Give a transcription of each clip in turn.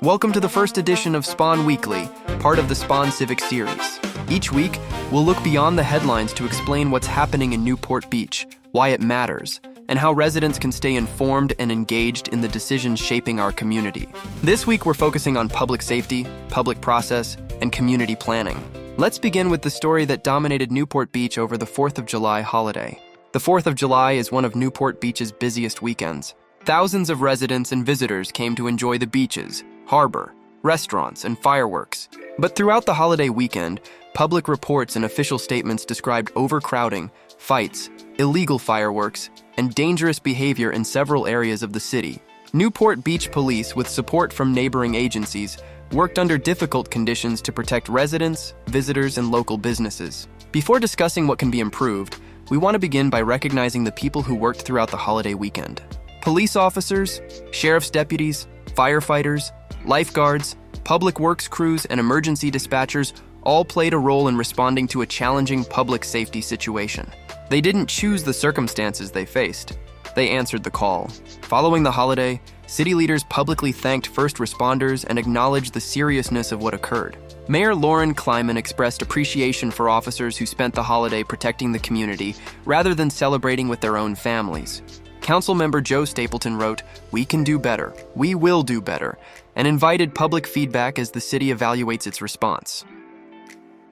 Welcome to the first edition of SPON Weekly, part of the SPON Civic series. Each week, we'll look beyond the headlines to explain what's happening in Newport Beach, why it matters, and how residents can stay informed and engaged in the decisions shaping our community. This week, we're focusing on public safety, public process, and community planning. Let's begin with the story that dominated Newport Beach over the 4th of July holiday. The 4th of July is one of Newport Beach's busiest weekends. Thousands of residents and visitors came to enjoy the beaches, harbor, restaurants, and fireworks. But throughout the holiday weekend, public reports and official statements described overcrowding, fights, illegal fireworks, and dangerous behavior in several areas of the city. Newport Beach Police, with support from neighboring agencies, worked under difficult conditions to protect residents, visitors, and local businesses. Before discussing what can be improved, we want to begin by recognizing the people who worked throughout the holiday weekend. Police officers, sheriff's deputies, firefighters, lifeguards, public works crews, and emergency dispatchers all played a role in responding to a challenging public safety situation. They didn't choose the circumstances they faced. They answered the call. Following the holiday, city leaders publicly thanked first responders and acknowledged the seriousness of what occurred. Mayor Lauren Kleiman expressed appreciation for officers who spent the holiday protecting the community rather than celebrating with their own families. Councilmember Joe Stapleton wrote, "We can do better, we will do better," and invited public feedback as the city evaluates its response.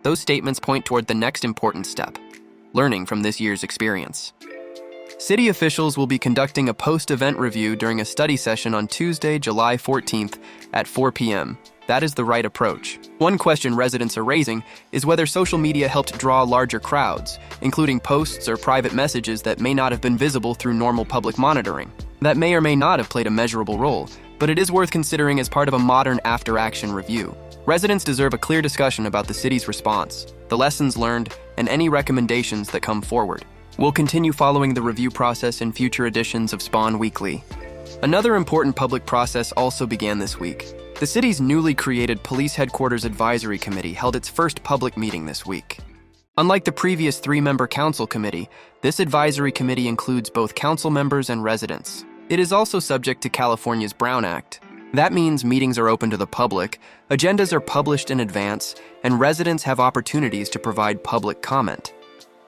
Those statements point toward the next important step, learning from this year's experience. City officials will be conducting a post-event review during a study session on Tuesday, July 14th at 4 p.m. That is the right approach. One question residents are raising is whether social media helped draw larger crowds, including posts or private messages that may not have been visible through normal public monitoring. That may or may not have played a measurable role, but it is worth considering as part of a modern after-action review. Residents deserve a clear discussion about the city's response, the lessons learned, and any recommendations that come forward. We'll continue following the review process in future editions of SPON Weekly. Another important public process also began this week. The city's newly created Police Headquarters Advisory Committee held its first public meeting this week. Unlike the previous three-member council committee, this advisory committee includes both council members and residents. It is also subject to California's Brown Act. That means meetings are open to the public, agendas are published in advance, and residents have opportunities to provide public comment.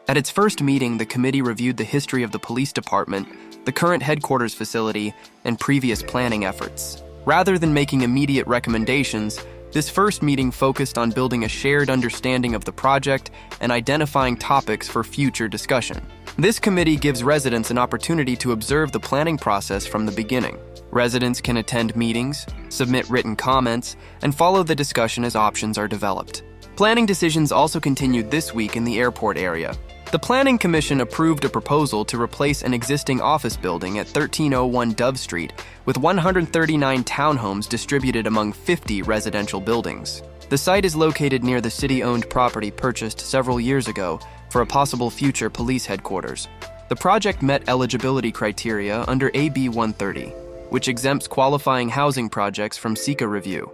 At its first meeting, the committee reviewed the history of the police department, the current headquarters facility, and previous planning efforts. Rather than making immediate recommendations, this first meeting focused on building a shared understanding of the project and identifying topics for future discussion. This committee gives residents an opportunity to observe the planning process from the beginning. Residents can attend meetings, submit written comments, and follow the discussion as options are developed. Planning decisions also continued this week in the airport area. The Planning Commission approved a proposal to replace an existing office building at 1301 Dove Street with 139 townhomes distributed among 50 residential buildings. The site is located near the city-owned property purchased several years ago for a possible future police headquarters. The project met eligibility criteria under AB 130, which exempts qualifying housing projects from SECA review.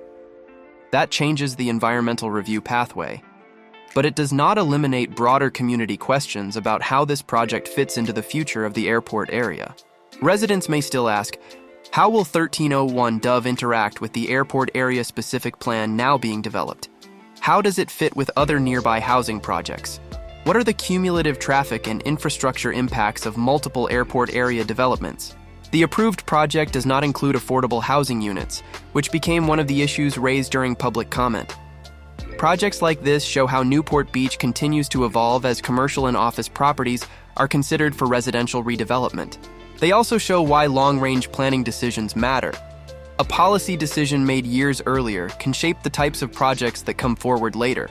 That changes the environmental review pathway, but it does not eliminate broader community questions about how this project fits into the future of the airport area. Residents may still ask, how will 1301 Dove interact with the airport area-specific plan now being developed? How does it fit with other nearby housing projects? What are the cumulative traffic and infrastructure impacts of multiple airport area developments? The approved project does not include affordable housing units, which became one of the issues raised during public comment. Projects like this show how Newport Beach continues to evolve as commercial and office properties are considered for residential redevelopment. They also show why long-range planning decisions matter. A policy decision made years earlier can shape the types of projects that come forward later.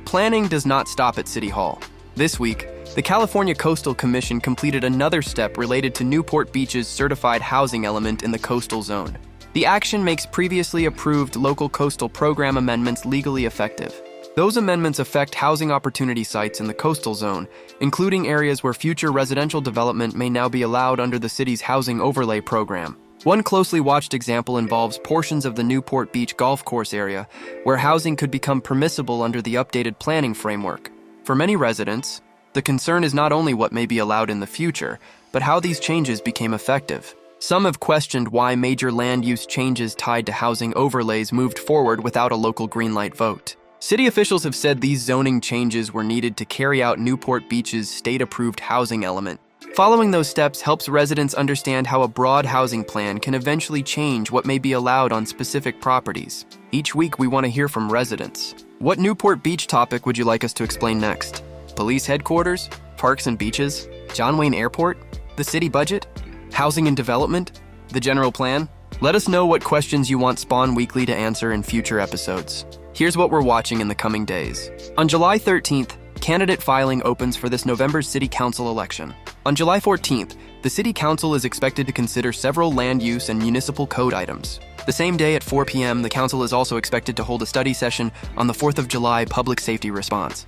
Planning does not stop at City Hall. This week, the California Coastal Commission completed another step related to Newport Beach's certified housing element in the coastal zone. The action makes previously approved local coastal program amendments legally effective. Those amendments affect housing opportunity sites in the coastal zone, including areas where future residential development may now be allowed under the city's housing overlay program. One closely watched example involves portions of the Newport Beach golf course area, where housing could become permissible under the updated planning framework. For many residents, the concern is not only what may be allowed in the future, but how these changes became effective. Some have questioned why major land use changes tied to housing overlays moved forward without a local greenlight vote. City officials have said these zoning changes were needed to carry out Newport Beach's state-approved housing element. Following those steps helps residents understand how a broad housing plan can eventually change what may be allowed on specific properties. Each week, we want to hear from residents. What Newport Beach topic would you like us to explain next? Police headquarters? Parks and beaches? John Wayne Airport? The city budget? Housing and development? The general plan? Let us know what questions you want SPON Weekly to answer in future episodes. Here's what we're watching in the coming days. On July 13th, candidate filing opens for this November's City Council election. On July 14th, the City Council is expected to consider several land use and municipal code items. The same day at 4 p.m., the Council is also expected to hold a study session on the 4th of July public safety response.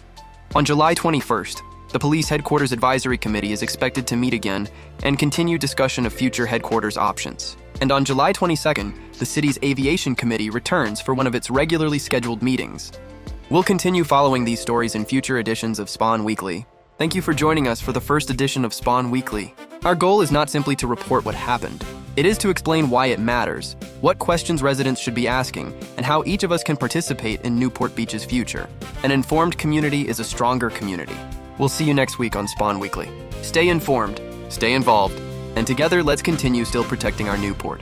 On July 21st, the Police Headquarters Advisory Committee is expected to meet again and continue discussion of future headquarters options. And on July 22nd, the city's Aviation Committee returns for one of its regularly scheduled meetings. We'll continue following these stories in future editions of SPON Weekly. Thank you for joining us for the first edition of SPON Weekly. Our goal is not simply to report what happened. It is to explain why it matters, what questions residents should be asking, and how each of us can participate in Newport Beach's future. An informed community is a stronger community. We'll see you next week on SPON Weekly. Stay informed, stay involved, and together let's continue still protecting our Newport.